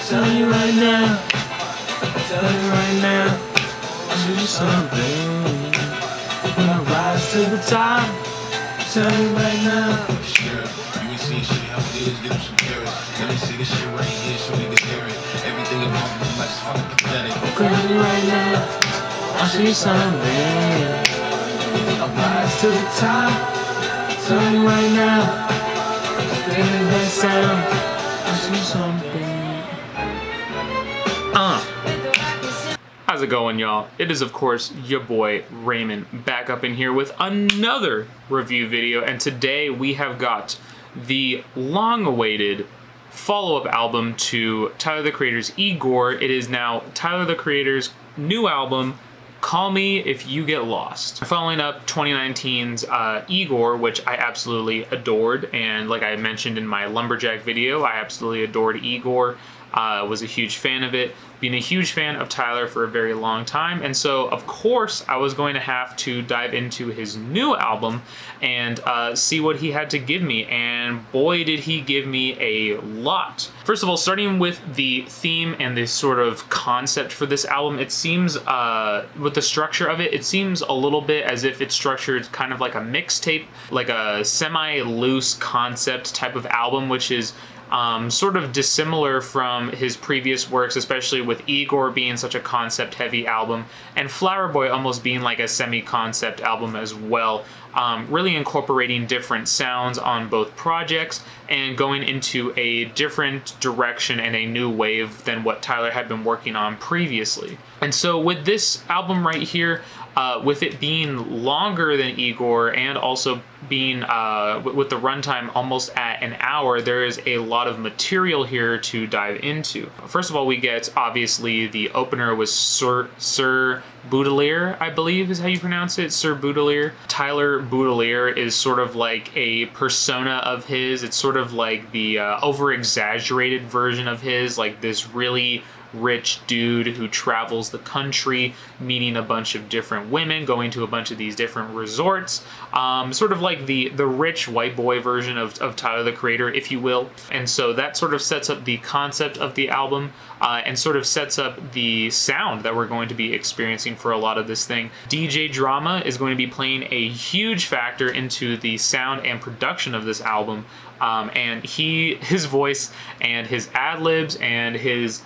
Tell you right now, tell you right now, I'll do something. When I rise to the top, tell you right now. Sure, you ain't seen shit how it is, give him some carrots. Let me see this shit right here so niggas hear it. Everything about me life's fucking pathetic. Tell you right now, I see something. I'll rise to the top. Tell you right now, stay in that sound. I see something. How's it going, y'all? It is, of course, your boy Raymond back up in here with another review video, and today we have got the long-awaited follow-up album to Tyler the Creator's Igor. It is now Tyler the Creator's new album, Call Me If You Get Lost. Following up 2019's Igor, which I absolutely adored, and like I mentioned in my Lumberjack video, I absolutely adored Igor. Was a huge fan of it, been a huge fan of Tyler for a very long time, and so of course I was going to have to dive into his new album and see what he had to give me, and boy did he give me a lot. First of all, starting with the theme and the sort of concept for this album, it seems, with the structure of it, it seems a little bit as if it's structured kind of like a mixtape, like a semi-loose concept type of album, which is sort of dissimilar from his previous works, especially with Igor being such a concept-heavy album, and Flower Boy almost being like a semi-concept album as well. Really incorporating different sounds on both projects and going into a different direction and a new wave than what Tyler had been working on previously. And so with this album right here, with it being longer than Igor and also being with the runtime almost at an hour, there is a lot of material here to dive into. First of all, we get obviously the opener was Sir Boudelier, I believe is how you pronounce it, Sir Boudelier. Tyler Boudelier is sort of like a persona of his. It's sort of like the over-exaggerated version of his, like this really rich dude who travels the country, meeting a bunch of different women, going to a bunch of these different resorts. Sort of like the rich white boy version of Tyler the Creator, if you will. And so that sort of sets up the concept of the album and sort of sets up the sound that we're going to be experiencing for a lot of this thing. DJ Drama is going to be playing a huge factor into the sound and production of this album. And his voice and his ad-libs and his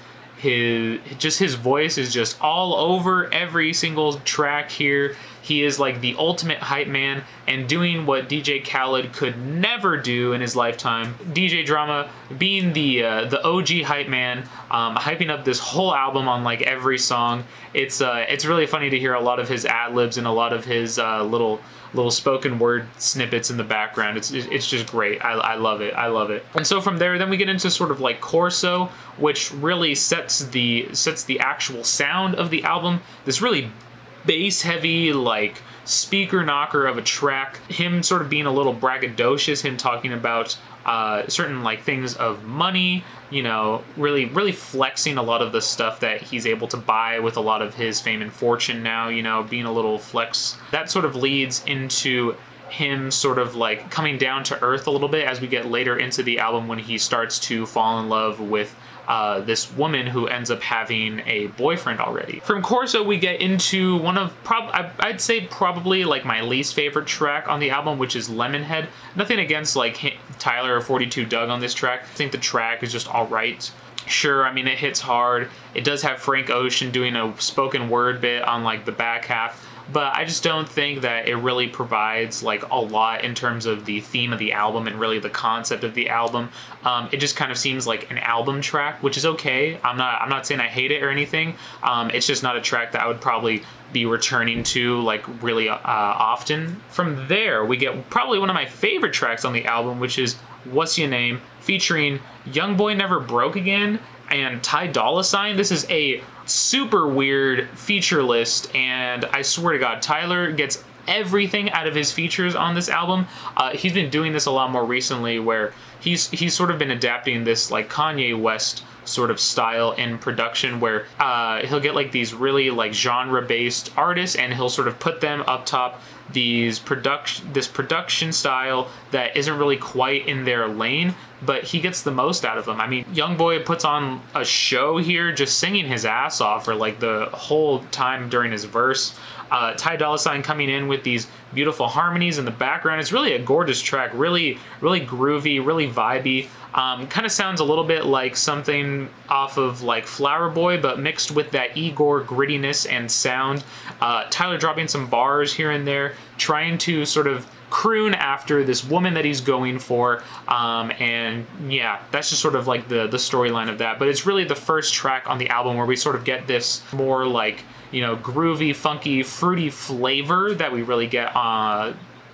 voice is just all over every single track here. He is like the ultimate hype man and doing what DJ Khaled could never do in his lifetime. DJ Drama being the OG hype man, hyping up this whole album on like every song. It's really funny to hear a lot of his ad-libs and a lot of his little spoken word snippets in the background. It's just great. I love it. I love it. And so from there, then we get into sort of like Corso, which really sets the actual sound of the album. This really bass heavy, like speaker knocker of a track. Him sort of being a little braggadocious, him talking about certain like things of money, you know, really flexing a lot of the stuff that he's able to buy with a lot of his fame and fortune now, you know, being a little flex. That sort of leads into him sort of like coming down to earth a little bit as we get later into the album when he starts to fall in love with this woman who ends up having a boyfriend already. From Corso, we get into one of, I'd say probably like my least favorite track on the album, which is Lemonhead. Nothing against like Tyler or 42 Dugg on this track. I think the track is just all right. Sure, I mean, it hits hard. It does have Frank Ocean doing a spoken word bit on like the back half, but I just don't think that it really provides like a lot in terms of the theme of the album and really the concept of the album. It just kind of seems like an album track, which is okay. I'm not saying I hate it or anything. It's just not a track that I would probably be returning to like really often. From there, we get probably one of my favorite tracks on the album, which is What's Your Name, featuring Young Boy Never Broke Again and Ty Dolla $ign. This is a super weird feature list, and I swear to God, Tyler gets everything out of his features on this album. He's been doing this a lot more recently, where he's sort of been adapting this like Kanye West sort of style in production, where he'll get like these really like genre-based artists and he'll sort of put them up top this production style that isn't really quite in their lane, but he gets the most out of them. I mean, Youngboy puts on a show here, just singing his ass off for like the whole time during his verse. Ty Dolla $ign coming in with these beautiful harmonies in the background. It's really a gorgeous track, really groovy, really vibey. Kind of sounds a little bit like something off of like Flower Boy, but mixed with that Igor grittiness and sound. Tyler dropping some bars here and there, trying to sort of croon after this woman that he's going for, and yeah, that's just sort of like the storyline of that. But it's really the first track on the album where we sort of get this more like, you know, groovy, funky, fruity flavor that we really get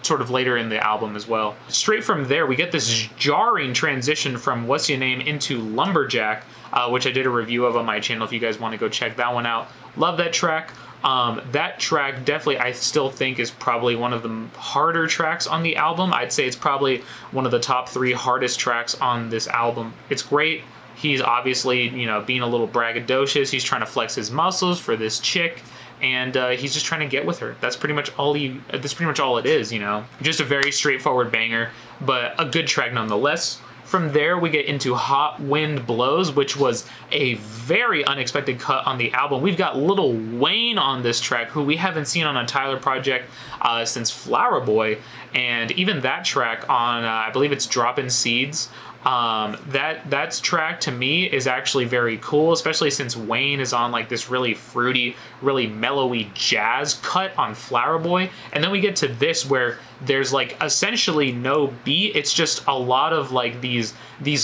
sort of later in the album as well. Straight from there, we get this jarring transition from What's Your Name into Lumberjack, which I did a review of on my channel if you guys want to go check that one out. Love that track. That track definitely, I still think, is probably one of the harder tracks on the album. I'd say it's probably one of the top 3 hardest tracks on this album. It's great. He's obviously, you know, being a little braggadocious. He's trying to flex his muscles for this chick, and he's just trying to get with her. That's pretty much all it is, you know. Just a very straightforward banger, but a good track nonetheless. From there, we get into Hot Wind Blows, which was a very unexpected cut on the album. We've got Lil Wayne on this track, who we haven't seen on a Tyler project since Flower Boy, and even that track on, I believe it's Droppin' Seeds. That track to me is actually very cool, especially since Wayne is on like this really fruity, really mellowy jazz cut on Flower Boy. And then we get to this where there's like essentially no beat. It's just a lot of like these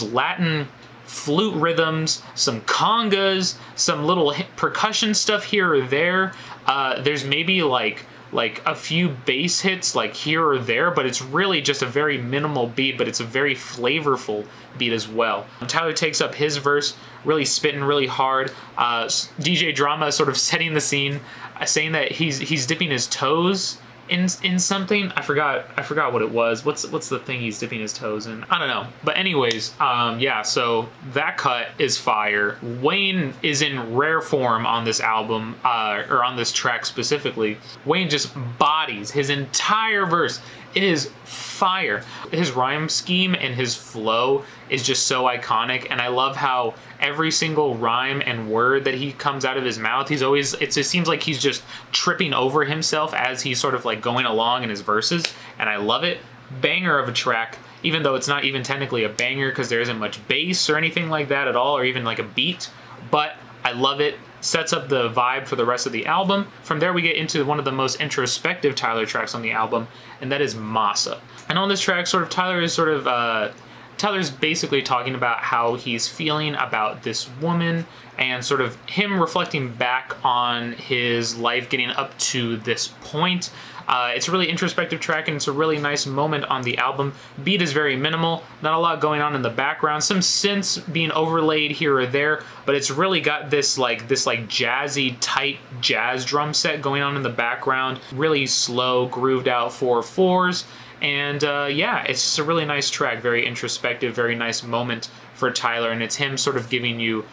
Latin flute rhythms, some congas, some little percussion stuff here or there. There's maybe like a few bass hits like here or there, but it's really just a very minimal beat, but it's a very flavorful beat as well. Tyler takes up his verse, really spitting really hard. DJ Drama sort of setting the scene, saying that he's dipping his toes in something. I forgot what it was. What's the thing he's dipping his toes in? I don't know. But anyways, yeah, so that cut is fire. Wayne is in rare form on this album, or on this track specifically. Wayne just bodies his entire verse. It is fire. His rhyme scheme and his flow is just so iconic, and I love how every single rhyme and word that he comes out of his mouth, it seems like he's just tripping over himself as he's sort of like going along in his verses, and I love it. Banger of a track, even though it's not even technically a banger because there isn't much bass or anything like that at all, or even like a beat, but I love it. Sets up the vibe for the rest of the album. From there, we get into one of the most introspective Tyler tracks on the album, and that is Massa. And on this track, Tyler's basically talking about how he's feeling about this woman and sort of him reflecting back on his life getting up to this point. It's a really introspective track, and it's a really nice moment on the album. Beat is very minimal, not a lot going on in the background, some synths being overlaid here or there, but it's really got this like jazzy, tight jazz drum set going on in the background, really slow, grooved out 4/4s, and yeah, it's just a really nice track, very introspective, very nice moment for Tyler, and it's him sort of giving you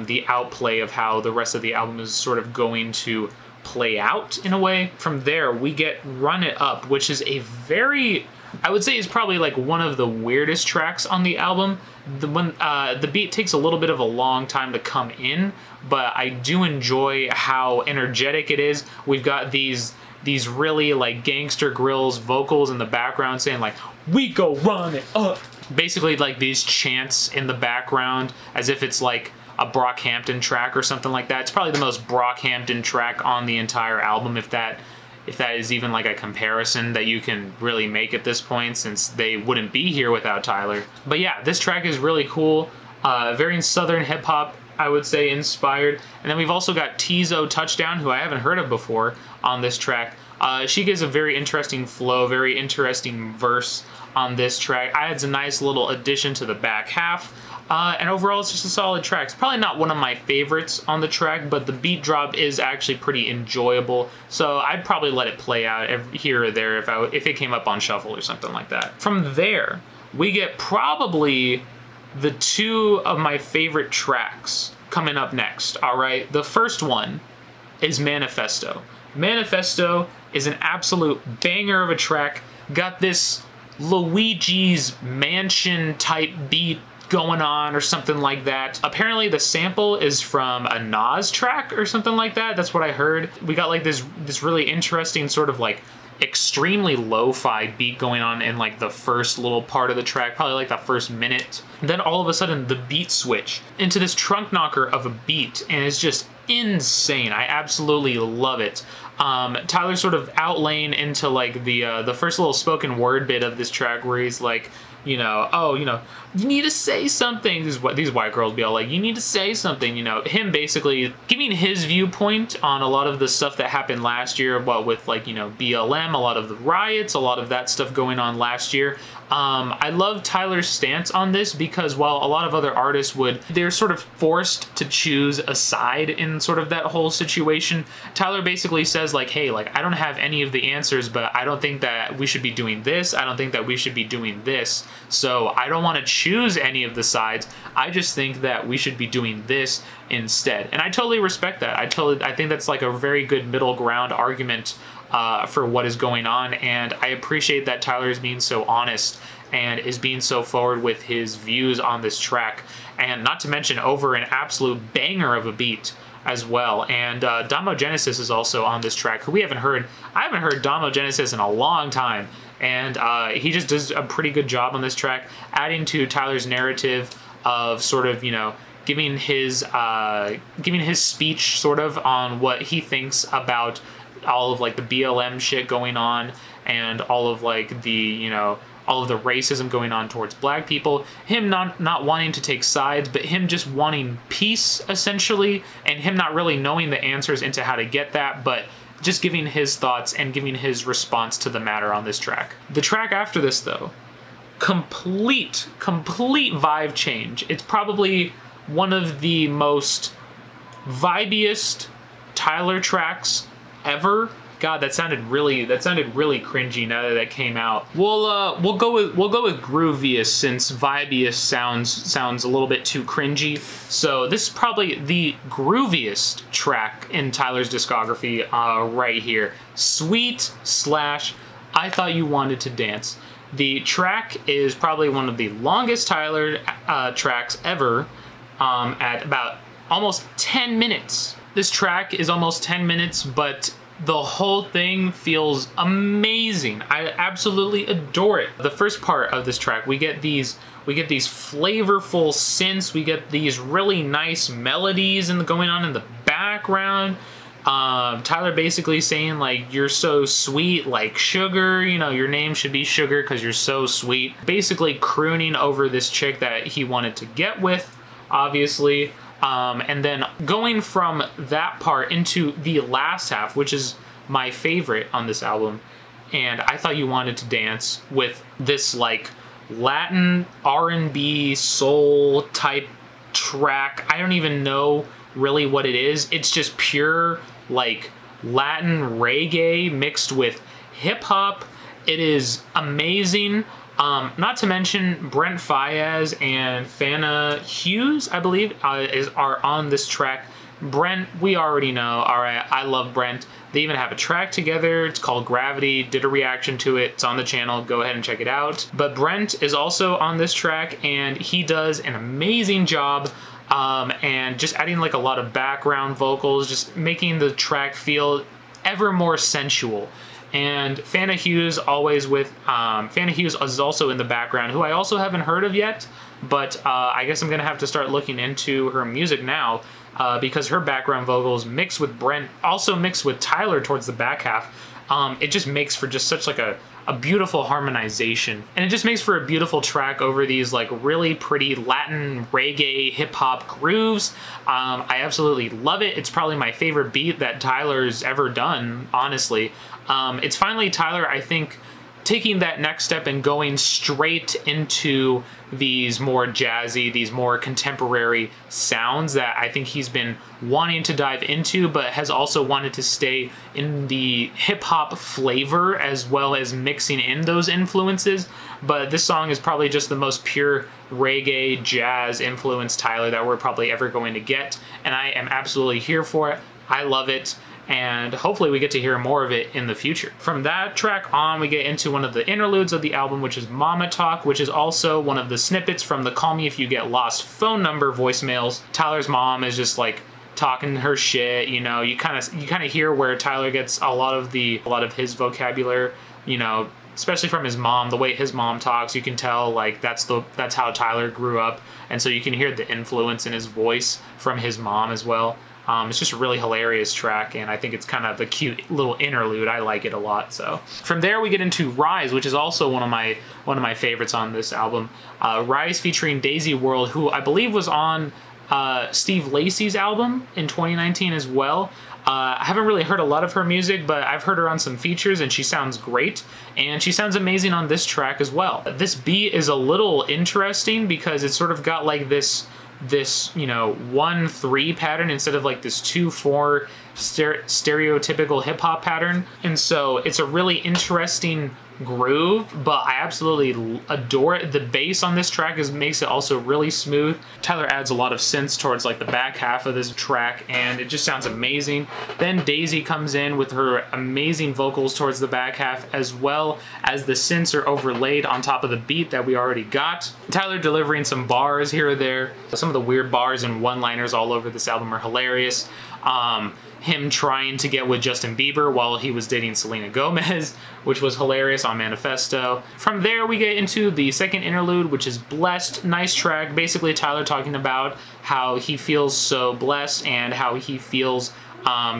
the outplay of how the rest of the album is sort of going to play out in a way. From there, we get Run It Up, which is a very, I would say is probably like one of the weirdest tracks on the album. The beat takes a little bit of a long time to come in, but I do enjoy how energetic it is. We've got these really like Gangsta Grillz vocals in the background saying like, "We go run it up." Basically like these chants in the background as if it's like a Brockhampton track or something like that. It's probably the most Brockhampton track on the entire album, if that is even like a comparison that you can really make at this point, since they wouldn't be here without Tyler. But yeah, this track is really cool. Very Southern hip hop, I would say, inspired. And then we've also got Tizo Touchdown, who I haven't heard of before, on this track. She gives a very interesting flow, very interesting verse on this track. Adds a nice little addition to the back half. And overall, it's just a solid track. It's probably not one of my favorites on the track, but the beat drop is actually pretty enjoyable. So I'd probably let it play out here or there if it came up on shuffle or something like that. From there, we get probably the two of my favorite tracks coming up next, all right? The first one is Manifesto. Manifesto is an absolute banger of a track. Got this Luigi's Mansion type beat going on or something like that. Apparently the sample is from a Nas track or something like that. That's what I heard. We got like this really interesting sort of like extremely lo-fi beat going on in like the first little part of the track, probably like the first minute. Then all of a sudden the beat switch into this trunk knocker of a beat, and it's just insane. I absolutely love it. Tyler sort of outlaying into like the first little spoken word bit of this track where he's like, you know, oh, you know, you need to say something. These white girls be all like, you need to say something, you know. Him basically giving his viewpoint on a lot of the stuff that happened last year, what with like, you know, BLM, a lot of the riots, a lot of that stuff going on last year. I love Tyler's stance on this because while a lot of other artists they're sort of forced to choose a side in sort of that whole situation, Tyler basically says like, hey, like, I don't have any of the answers, but I don't think that we should be doing this. I don't think that we should be doing this. So I don't want to choose any of the sides. I just think that we should be doing this instead. And I totally respect that. I think that's like a very good middle ground argument for what is going on, and I appreciate that Tyler is being so honest and is being so forward with his views on this track, and not to mention over an absolute banger of a beat as well. And Damo Genesis is also on this track, who I haven't heard Damo Genesis in a long time, and he just does a pretty good job on this track, adding to Tyler's narrative of sort of, you know, giving his speech sort of on what he thinks about all of like the BLM shit going on and all of like the, you know, all of the racism going on towards black people, him not wanting to take sides, but him just wanting peace essentially, and him not really knowing the answers into how to get that, but just giving his thoughts and giving his response to the matter on this track. The track after this though, complete vibe change. It's probably one of the most vibiest Tyler tracks ever. God, that sounded really cringy now that came out. We'll go with grooviest, since vibiest sounds a little bit too cringy. So this is probably the grooviest track in Tyler's discography right here. Sweet / I Thought You Wanted to Dance. The track is probably one of the longest Tyler tracks ever, at about almost 10 minutes. This track is almost 10 minutes, but the whole thing feels amazing. I absolutely adore it. The first part of this track, we get these flavorful synths, we get these really nice melodies going on in the background. Tyler basically saying like, you're so sweet like sugar, you know, your name should be Sugar because you're so sweet. Basically crooning over this chick that he wanted to get with, obviously. And then going from that part into the last half, which is my favorite on this album, and I Thought You Wanted to Dance, with this like Latin R&B soul type track. I don't even know really what it is. It's just pure like Latin reggae mixed with hip hop. It is amazing. Not to mention Brent Faiyaz and Fana Hughes, I believe, are on this track. Brent, we already know. All right, I love Brent. They even have a track together. It's called Gravity. Did a reaction to it. It's on the channel. Go ahead and check it out. But Brent is also on this track, and he does an amazing job. And just adding like a lot of background vocals, just making the track feel ever more sensual. And Fana Hughes Fana Hughes is also in the background, who I also haven't heard of yet, but I guess I'm gonna have to start looking into her music now, because her background vocals mixed with Brent, also mixed with Tyler towards the back half, it just makes for just such like a beautiful harmonization. And it just makes for a beautiful track over these like really pretty Latin reggae hip hop grooves. I absolutely love it. It's probably my favorite beat that Tyler's ever done, honestly. It's finally Tyler, I think, taking that next step and going straight into these more jazzy, these more contemporary sounds that I think he's been wanting to dive into, but has also wanted to stay in the hip-hop flavor as well as mixing in those influences. But this song is probably just the most pure reggae jazz influenced Tyler that we're probably ever going to get, and I am absolutely here for it. I love it. and hopefully we get to hear more of it in the future. From that track on, we get into one of the interludes of the album, which is Mama Talk, which is also one of the snippets from the Call Me If You Get Lost phone number voicemails. Tyler's mom is just like talking her shit, you know. You kind of hear where Tyler gets a lot of his vocabulary, you know, especially from his mom. The way his mom talks, you can tell like that's how Tyler grew up, and so you can hear the influence in his voice from his mom as well. It's just a really hilarious track, and I think it's kind of a cute little interlude. I like it a lot. So from there we get into Rise, which is also one of my favorites on this album. Rise featuring Daisy World, who I believe was on Steve Lacy's album in 2019 as well. I haven't really heard a lot of her music, but I've heard her on some features, and she sounds great, and she sounds amazing on this track as well. This beat is a little interesting because it's sort of got like this you know 1-3 pattern instead of like this 2-4 stereotypical hip-hop pattern, and so it's a really interesting groove, but I absolutely adore it. The bass on this track makes it also really smooth. Tyler adds a lot of synths towards like the back half of this track, and it just sounds amazing. Then Daisy comes in with her amazing vocals towards the back half, as well as the synths are overlaid on top of the beat that we already got. Tyler delivering some bars here or there. Some of the weird bars and one-liners all over this album are hilarious. Him trying to get with Justin Bieber while he was dating Selena Gomez, which was hilarious on Manifesto. From there, we get into the second interlude, which is Blessed. Nice track. Basically, Tyler talking about how he feels so blessed and how he feels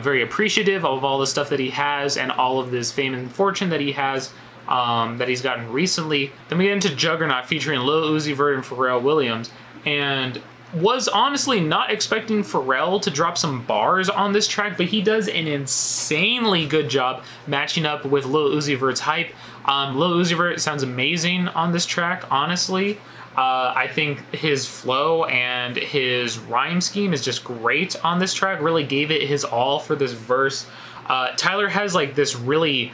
very appreciative of all the stuff that he has and all of this fame and fortune that he has, that he's gotten recently. Then we get into Juggernaut featuring Lil Uzi Vert and Pharrell Williams, and was honestly not expecting Pharrell to drop some bars on this track, but he does an insanely good job matching up with Lil Uzi Vert's hype. Lil Uzi Vert sounds amazing on this track, honestly. I think his flow and his rhyme scheme is just great on this track, really gave it his all for this verse. Tyler has like this really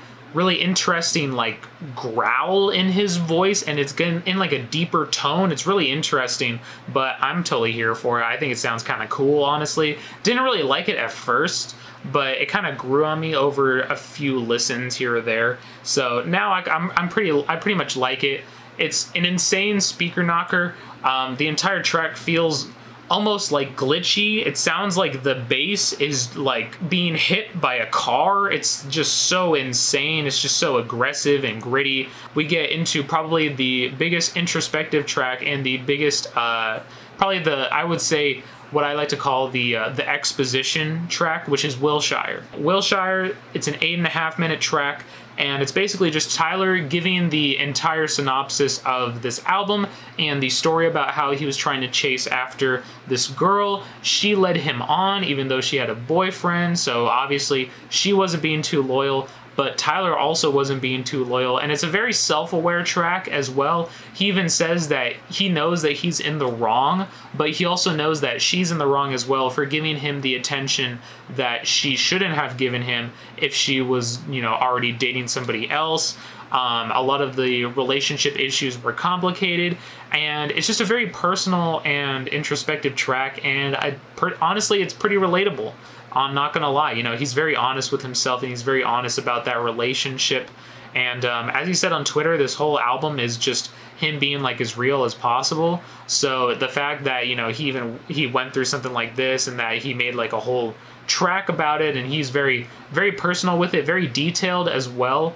interesting like growl in his voice, and it's getting in like a deeper tone. It's really interesting, but I'm totally here for it. I think it sounds kind of cool, honestly. Didn't really like it at first, but it kind of grew on me over a few listens here or there. So now I pretty much like it. It's an insane speaker knocker. The entire track feels almost like glitchy. It sounds like the bass is like being hit by a car. It's just so insane. It's just so aggressive and gritty. We get into probably the biggest introspective track and the biggest, probably I would say, what I like to call the exposition track, which is Wilshire. Wilshire, it's an 8.5-minute track, and it's basically just Tyler giving the entire synopsis of this album and the story about how he was trying to chase after this girl. She led him on even though she had a boyfriend, so obviously she wasn't being too loyal, but Tyler also wasn't being too loyal, and it's a very self-aware track as well. He even says that he knows that he's in the wrong, but he also knows that she's in the wrong as well for giving him the attention that she shouldn't have given him if she was, you know, already dating somebody else. A lot of the relationship issues were complicated, and it's just a very personal and introspective track, and honestly, it's pretty relatable. I'm not gonna lie, you know, he's very honest with himself, and he's very honest about that relationship. And as he said on Twitter, this whole album is just him being like as real as possible. So the fact that, you know, he went through something like this, and that he made like a whole track about it, and he's very personal with it, very detailed as well,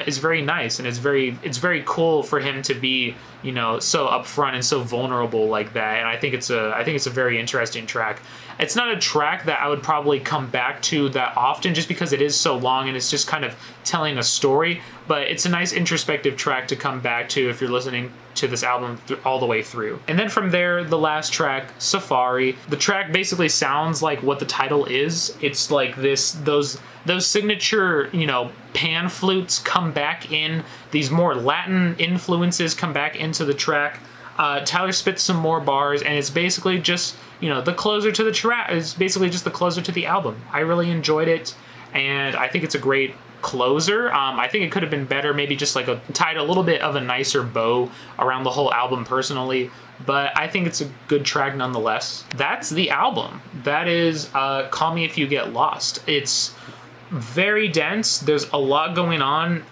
is very nice, and it's very cool for him to be, you know, so upfront and so vulnerable like that. And I think it's a very interesting track. It's not a track that I would probably come back to that often just because it is so long and it's just kind of telling a story, but it's a nice introspective track to come back to if you're listening to this album all the way through. And then from there, the last track, Safari. The track basically sounds like what the title is. It's like those signature, you know, pan flutes come back in. These more Latin influences come back into the track. Tyler spits some more bars, and it's basically just, you know, the closer to the track. It's basically just the closer to the album. I really enjoyed it, and I think it's a great closer. I think it could have been better, maybe just like tied a little bit of a nicer bow around the whole album personally, but I think it's a good track nonetheless. That's the album. That is Call Me If You Get Lost. It's very dense. There's a lot going on.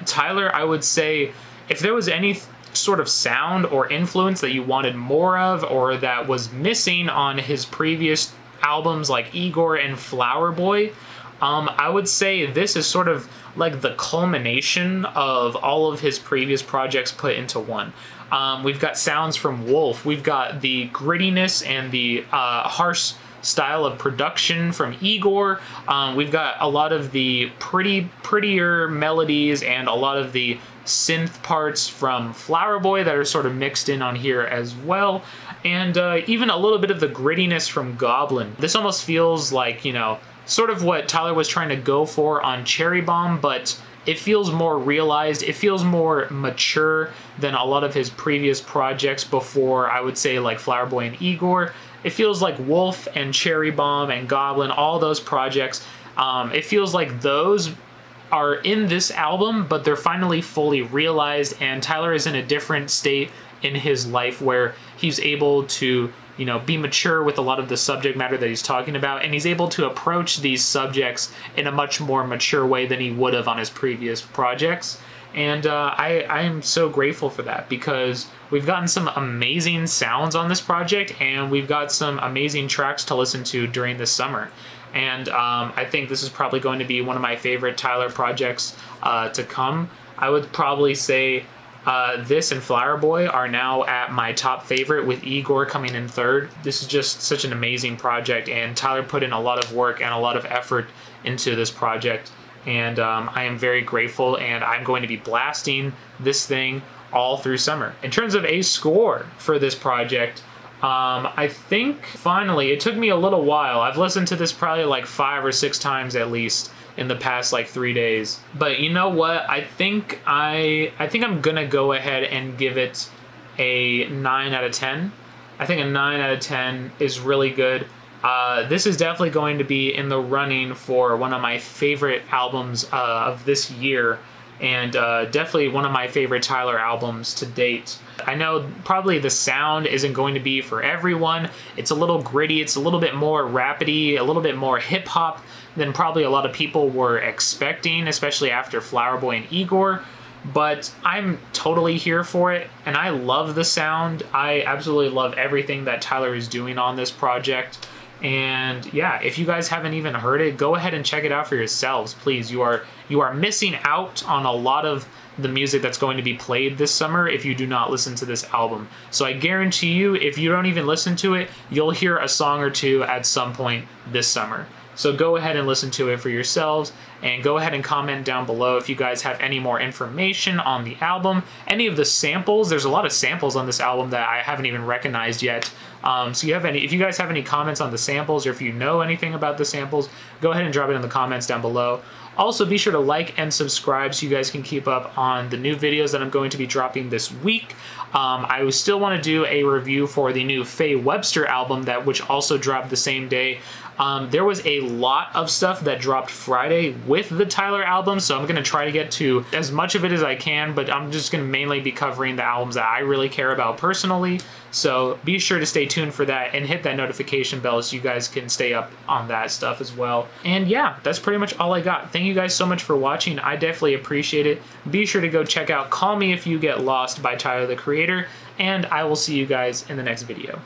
Tyler, I would say if there was any sort of sound or influence that you wanted more of, or that was missing on his previous albums like Igor and Flower Boy, I would say this is sort of like the culmination of all of his previous projects put into one. We've got sounds from Wolf. We've got the grittiness and the harsh style of production from Igor. We've got a lot of the prettier melodies and a lot of the synth parts from Flower Boy that are sort of mixed in on here as well. And even a little bit of the grittiness from Goblin. This almost feels like, you know, sort of what Tyler was trying to go for on Cherry Bomb, but it feels more realized. It feels more mature than a lot of his previous projects before, I would say, like Flower Boy and Igor. It feels like Wolf and Cherry Bomb and Goblin, all those projects. It feels like those are in this album, but they're finally fully realized, and Tyler is in a different state in his life where he's able to, you know, be mature with a lot of the subject matter that he's talking about, and he's able to approach these subjects in a much more mature way than he would have on his previous projects. And I am so grateful for that, because we've gotten some amazing sounds on this project, and we've got some amazing tracks to listen to during the summer. And I think this is probably going to be one of my favorite Tyler projects to come. I would probably say this and Flower Boy are now at my top favorite, with Igor coming in third. This is just such an amazing project, and Tyler put in a lot of work and a lot of effort into this project. And I am very grateful, and I'm going to be blasting this thing all through summer. In terms of a score for this project, I think finally, it took me a little while. I've listened to this probably like 5 or 6 times at least in the past like 3 days. But you know what? I think I'm gonna go ahead and give it a 9 out of 10. I think a 9 out of 10 is really good. This is definitely going to be in the running for one of my favorite albums of this year, and definitely one of my favorite Tyler albums to date. I know probably the sound isn't going to be for everyone. It's a little gritty, it's a little bit more rapidy, a little bit more hip-hop than probably a lot of people were expecting, especially after Flower Boy and Igor. But I'm totally here for it, and I love the sound. I absolutely love everything that Tyler is doing on this project. And yeah, if you guys haven't even heard it, go ahead and check it out for yourselves, please. You are missing out on a lot of the music that's going to be played this summer if you do not listen to this album. So I guarantee you, if you don't even listen to it, you'll hear a song or two at some point this summer. So go ahead and listen to it for yourselves, and go ahead and comment down below if you guys have any more information on the album, any of the samples. There's a lot of samples on this album that I haven't even recognized yet. So if you guys have any comments on the samples, or if you know anything about the samples, go ahead and drop it in the comments down below. Also, be sure to like and subscribe so you guys can keep up on the new videos that I'm going to be dropping this week. I still want to do a review for the new Faye Webster album, which also dropped the same day. There was a lot of stuff that dropped Friday with the Tyler album, so I'm going to try to get to as much of it as I can, but I'm just going to mainly be covering the albums that I really care about personally. So be sure to stay tuned for that and hit that notification bell so you guys can stay up on that stuff as well. And yeah, that's pretty much all I got. Thank you guys so much for watching. I definitely appreciate it. Be sure to go check out Call Me If You Get Lost by Tyler, the Creator, and I will see you guys in the next video.